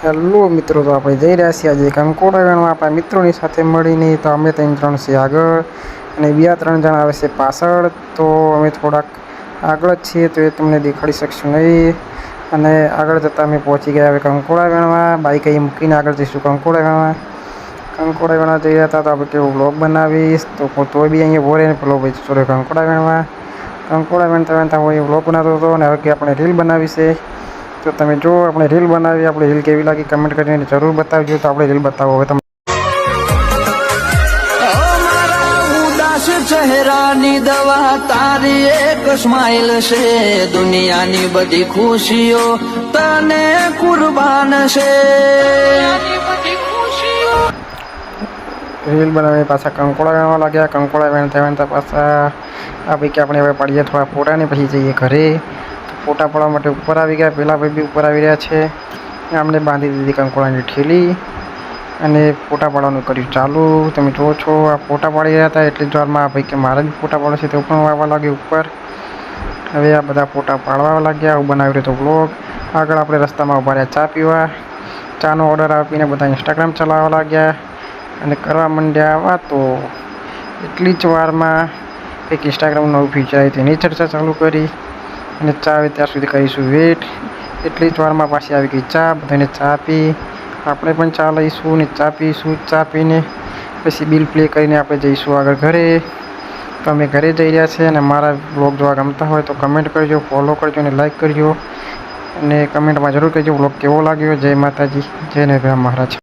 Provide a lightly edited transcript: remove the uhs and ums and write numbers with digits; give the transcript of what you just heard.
Hello મિત્રો, તો આપણે જઈ રહ્યા છીએ આજે કંકોડા વેણવા આપણા મિત્રોની સાથે મળીને. તો અમે 3 છીએ આગળ અને બીજા 3 જણા આવે છે પાછળ. તો અમે થોડાક આગળ જ છીએ તો એ તમને દેખાડી શકશું નહીં. અને આગળ જતાં અમે પહોંચી ગયા હવે કંકોડા વેણવા. બાઈક અહીં મૂકીને આગળ જઈશું કંકોડા વેણવા. કંકોડા વેણવા જઈ રહ્યા હતા તો આપણે કેવું વ્લોગ બનાવીશ. તો તોય બી અહીંયા બોલે ને પેલો ભાઈ સોરે કંકોડા વેણવા. કંકોડા વેણતા વેણતા હું વ્લોગ બનાવતો હતો અને હવે કે આપણે રીલ બનાવી છે. તો તમે જો આપણે રીલ બનાવી, આપણે રીલ કેવી લાગી કમેન્ટ કરીને જરૂર બતાવજો. તો આપણે રીલ બતાવો હવે તમે. ચહેરાની દવા તારી એક સ્માઈલ છે, દુનિયાની બધી ખુશીઓ તને કુરબાન છે. રીલ બનાવીને પાછા કંકોડા વેણવા લાગ્યા. કંકોડા વેણતા વેણતા પાછા આ ભાઈ કે આપણે હવે પાડીએ થોડા ફોટા ને પછી જઈએ ઘરે. ફોટા પાડવા માટે ઉપર આવી ગયા. પેલા ભાઈ બી ઉપર આવી રહ્યા છે. અમને બાંધી દીધી કંકોડાની ઠેલી અને ફોટા પાડવાનું કર્યું ચાલુ. તમે જુઓ છો આ ફોટા પાડી રહ્યા હતા એટલી જ વારમાં આ ભાઈ કે મારે બી ફોટા પાડવા છે તો પણ આવવા લાગ્યો ઉપર. હવે આ બધા ફોટા પાડવા લાગ્યા. હું બનાવી રહ્યો તો વ્લોગ. આગળ આપણે રસ્તામાં ઊભા રહ્યા ચા પીવા. ચાનો ઓર્ડર આપીને બધા ઇન્સ્ટાગ્રામ ચલાવવા લાગ્યા અને કરવા માંડ્યા વાતો. એટલી જ વારમાં એક ઇન્સ્ટાગ્રામનું નવું ફીચર આવી તેની ચર્ચા ચાલુ કરી અને ચા આવે ત્યાં સુધી કરીશું વેટ. એટલી જ વારમાં પાછી આવી ગઈ ચા. બધાને ચા પી. આપણે પણ ચા લઈશું ને ચા પીશું. ચા પીને પછી બિલ પ્લે કરીને આપણે જઈશું આગળ ઘરે. તો અમે ઘરે જઈ રહ્યા છીએ અને મારા વ્લોગ જોવા ગમતા હોય તો કમેન્ટ કરજો, ફોલો કરજો અને લાઈક કરજો અને કમેન્ટમાં જરૂર કરજો વ્લોગ કેવો લાગ્યો. જય માતાજી, જય નરસિંહ મહારાજ.